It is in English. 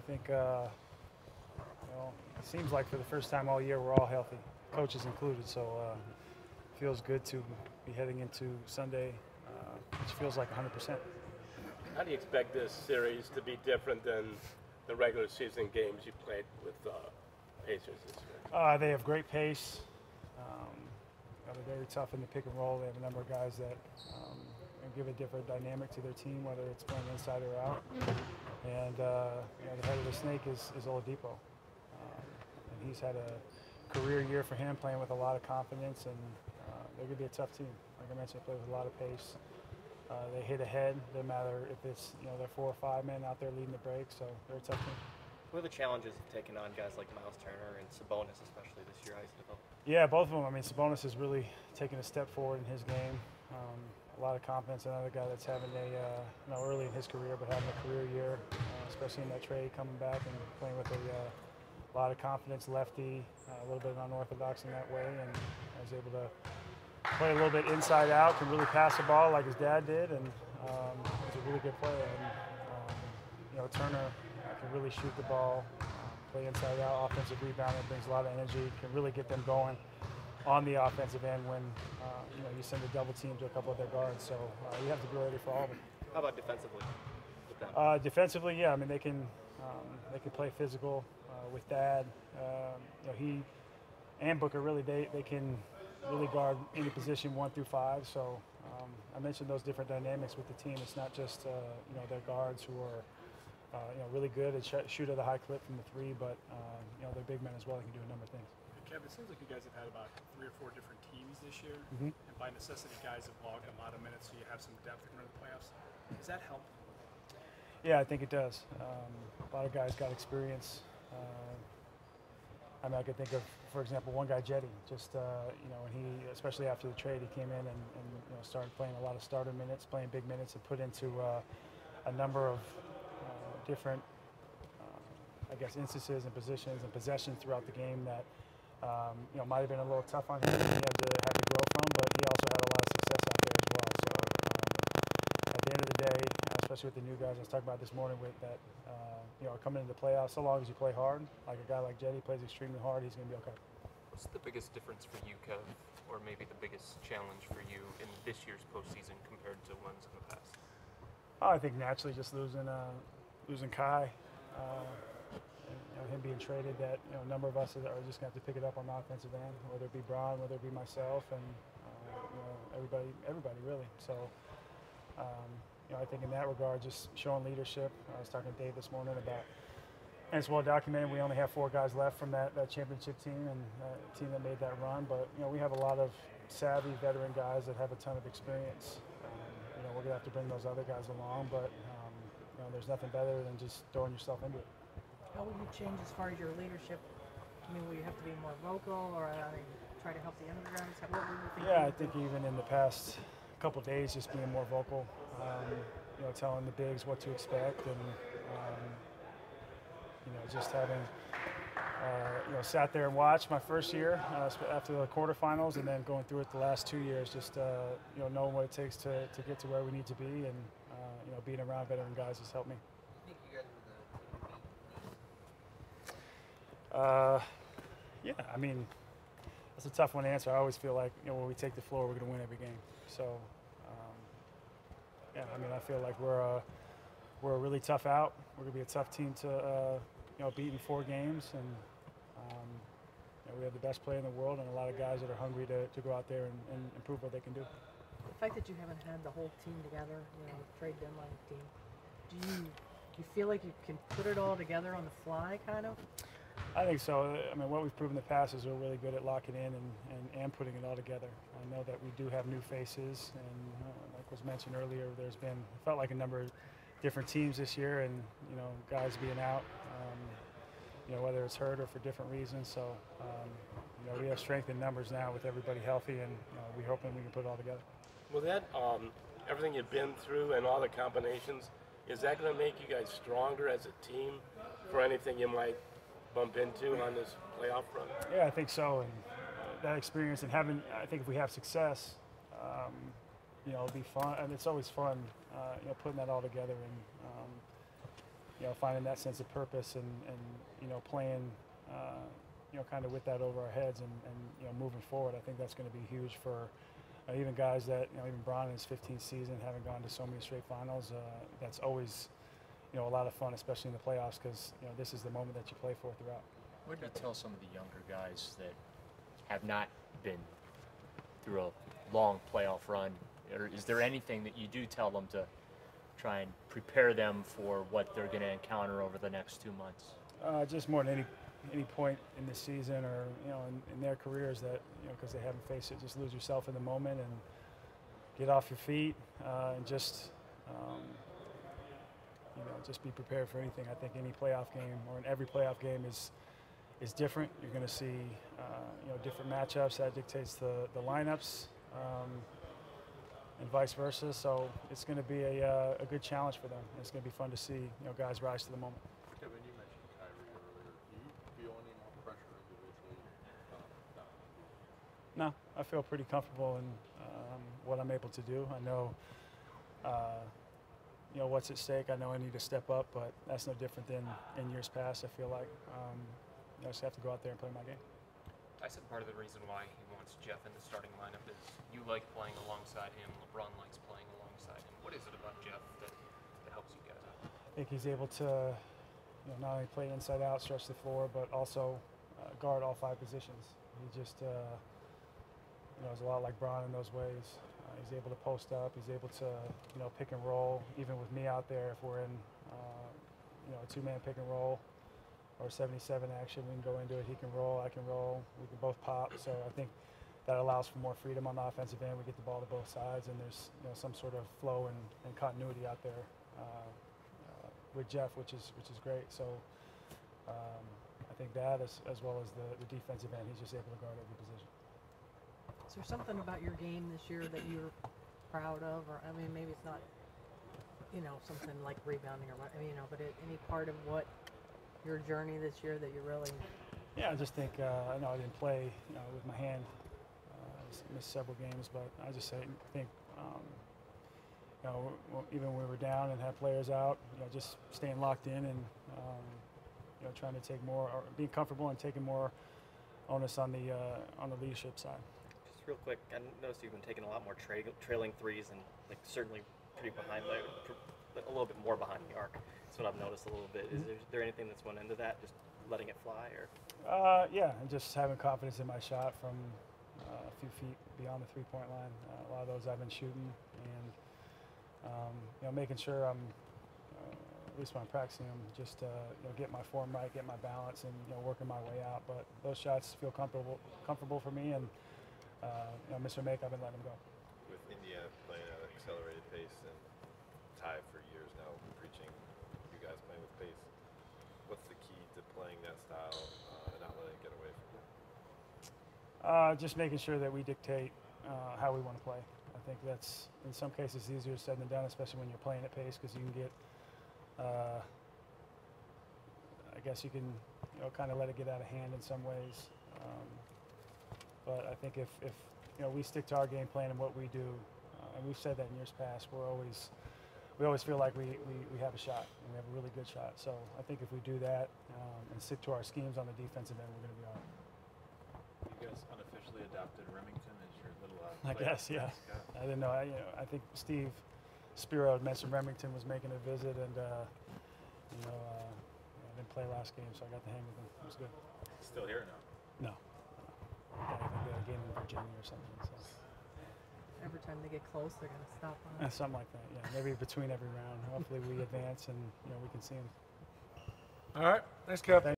think it seems like for the first time all year we're all healthy, coaches included. So it feels good to be heading into Sunday, which feels like 100%. How do you expect this series to be different than the regular season games you played with Pacers this year? They have great pace. They're very tough in the pick and roll. They have a number of guys that give a different dynamic to their team, whether it's playing inside or out. And the head of the snake is Oladipo. And he's had a career year for him, playing with a lot of confidence, and they're going to be a tough team. Like I mentioned, they play with a lot of pace. They hit ahead. Doesn't matter if it's they're 4 or 5 men out there leading the break, so they're a tough team. What are the challenges of taking on guys like Miles Turner and Sabonis, especially this year? How you feel? Yeah, both of them. I mean, Sabonis has really taken a step forward in his game. A lot of confidence. Another guy that's having early in his career, but having a career year, especially in that trade, coming back and playing with a lot of confidence. Lefty, a little bit unorthodox in that way, and was able to play a little bit inside out. Can really pass the ball like his dad did, and he's a really good player. And Turner can really shoot the ball, play inside out, offensive rebounder, brings a lot of energy. Can really get them going on the offensive end when you send a double team to a couple of their guards. So you have to be ready for all of it. How about defensively with them? Defensively, yeah. I mean, they can play physical with Dad. He and Booker really they can really guard any position 1 through 5. So I mentioned those different dynamics with the team. It's not just their guards who are really good at shoot at a high clip from the 3, but they're big men as well. They can do a number of things. Kevin, it seems like you guys have had about 3 or 4 different teams this year, Mm-hmm. and by necessity, guys have logged a lot of minutes, so you have some depth going into the playoffs. Does that help? Yeah, I think it does. A lot of guys got experience. I could think of, for example, one guy, Jetty. Just when he, especially after the trade, he came in and started playing a lot of starter minutes, playing big minutes, and put into a number of different, instances and positions and possessions throughout the game that might have been a little tough on him. He had to grow from, but he also had a lot of success out there as well. So at the end of the day, especially with the new guys I was talking about this morning, with that coming into the playoffs, so long as you play hard, like a guy like Jetty plays extremely hard, he's going to be okay. What's the biggest difference for you, Kev, or maybe the biggest challenge for you in this year's postseason compared to ones in the past? I think naturally just losing Kai, him being traded, that a number of us are just going to have to pick it up on the offensive end, whether it be Bron, whether it be myself, and everybody really. So I think in that regard, just showing leadership. I was talking to Dave this morning about, and it's well documented, we only have 4 guys left from that championship team and team that made that run. But we have a lot of savvy veteran guys that have a ton of experience. We're going to have to bring those other guys along, but there's nothing better than just throwing yourself into it. How will you change as far as your leadership? I mean, will you have to be more vocal, or try to help the undergrounds? What will you think? Yeah, I think even in the past couple of days, just being more vocal, telling the bigs what to expect, and just having sat there and watched my first year after the quarterfinals, and then going through it the last 2 years, just knowing what it takes to get to where we need to be, and being around veteran guys has helped me. Yeah, I mean, that's a tough one to answer. I always feel like when we take the floor, we're going to win every game. So, yeah, I mean, I feel like we're a really tough out. We're going to be a tough team to beat in 4 games, and we have the best player in the world and a lot of guys that are hungry to go out there and improve what they can do. The fact that you haven't had the whole team together, trade deadline team, do you feel like you can put it all together on the fly, kind of? I think so. I mean, what we've proven in the past is we're really good at locking in and putting it all together. I know that we do have new faces, and like was mentioned earlier, there's been, felt like a number of different teams this year, and guys being out, whether it's hurt or for different reasons. So we have strength in numbers now with everybody healthy, and we're hoping we can put it all together. Well, that everything you've been through and all the combinations, is that going to make you guys stronger as a team for anything you might bump into on this playoff run? Yeah, I think so. And that experience and I think if we have success, it'll be fun, and it's always fun, putting that all together. And finding that sense of purpose and playing, kind of with that over our heads and moving forward. I think that's going to be huge for even guys that, even Bron in his 15th season, having gone to so many straight finals. That's always, a lot of fun, especially in the playoffs, because, this is the moment that you play for throughout. What do you tell some of the younger guys that have not been through a long playoff run? Or is there anything that you do tell them to try and prepare them for what they're going to encounter over the next 2 months? Just more than any point in the season or in their careers that because they haven't faced it, just lose yourself in the moment and get off your feet and just just be prepared for anything. I think any playoff game or in every playoff game is different. You're going to see different matchups that dictates the lineups. And vice versa, so it's going to be a good challenge for them. It's going to be fun to see guys rise to the moment. Kevin, you mentioned Kyrie earlier. Do you feel any more pressure individually? No, I feel pretty comfortable in what I'm able to do. I know, what's at stake. I know I need to step up, but that's no different than in years past. I feel like I just have to go out there and play my game. I said part of the reason why he wants Jeff in the starting lineup is you like playing alongside him. LeBron likes playing alongside him. What is it about Jeff that helps you guys out? I think he's able to, not only play inside out, stretch the floor, but also guard all 5 positions. He just, is a lot like Bron in those ways. He's able to post up. He's able to, pick and roll. Even with me out there, if we're in, a 2-man pick and roll or 77 action, we can go into it. He can roll, I can roll. We can both pop. So I think that allows for more freedom on the offensive end. We get the ball to both sides, and there's some sort of flow and continuity out there with Jeff, which is great. So I think that as well as the defensive end, he's just able to guard every position. Is there something about your game this year that you're proud of, or maybe it's not, something like rebounding or what, but any part of what your journey this year that you really? Yeah, I just think I know I didn't play with my hand. Missed several games, but I just think even when we were down and had players out, just staying locked in and trying to take more or being comfortable and taking more onus on the leadership side. Just real quick, I noticed you've been taking a lot more trailing threes and certainly pretty behind, a little bit more behind the arc. That's what I've noticed a little bit. Is there anything that's went into that, just letting it fly, or? Yeah, and just having confidence in my shot from a few feet beyond the three-point line. A lot of those I've been shooting, and making sure I'm, at least when I'm practicing them, just get my form right, get my balance, and working my way out. But those shots feel comfortable for me, and Mr. Make, I've been letting them go. With Indiana playing at an accelerated pace and Ty for years now preaching you guys playing with pace, what's the key to playing that style and not letting it get away from you? Just making sure that we dictate how we want to play. I think that's, in some cases, easier said than done, especially when you're playing at pace, because you can get, I guess you can, kind of let it get out of hand in some ways. But I think if we stick to our game plan and what we do, and we've said that in years past, we always feel like we have a shot, and we have a really good shot. So I think if we do that and stick to our schemes on the defensive end, we're going to be all right. You guys unofficially adopted Remington as your little I guess, yeah. I didn't know. I think Steve Spiro had mentioned Remington was making a visit, and I didn't play last game, so I got to hang with him. It was good. Still here now? No. I think they had a game in Virginia or something. So. Every time they get close, they're going to stop on. Something like that, yeah. Maybe between every round. Hopefully we advance and we can see them. All right. Thanks, Kev.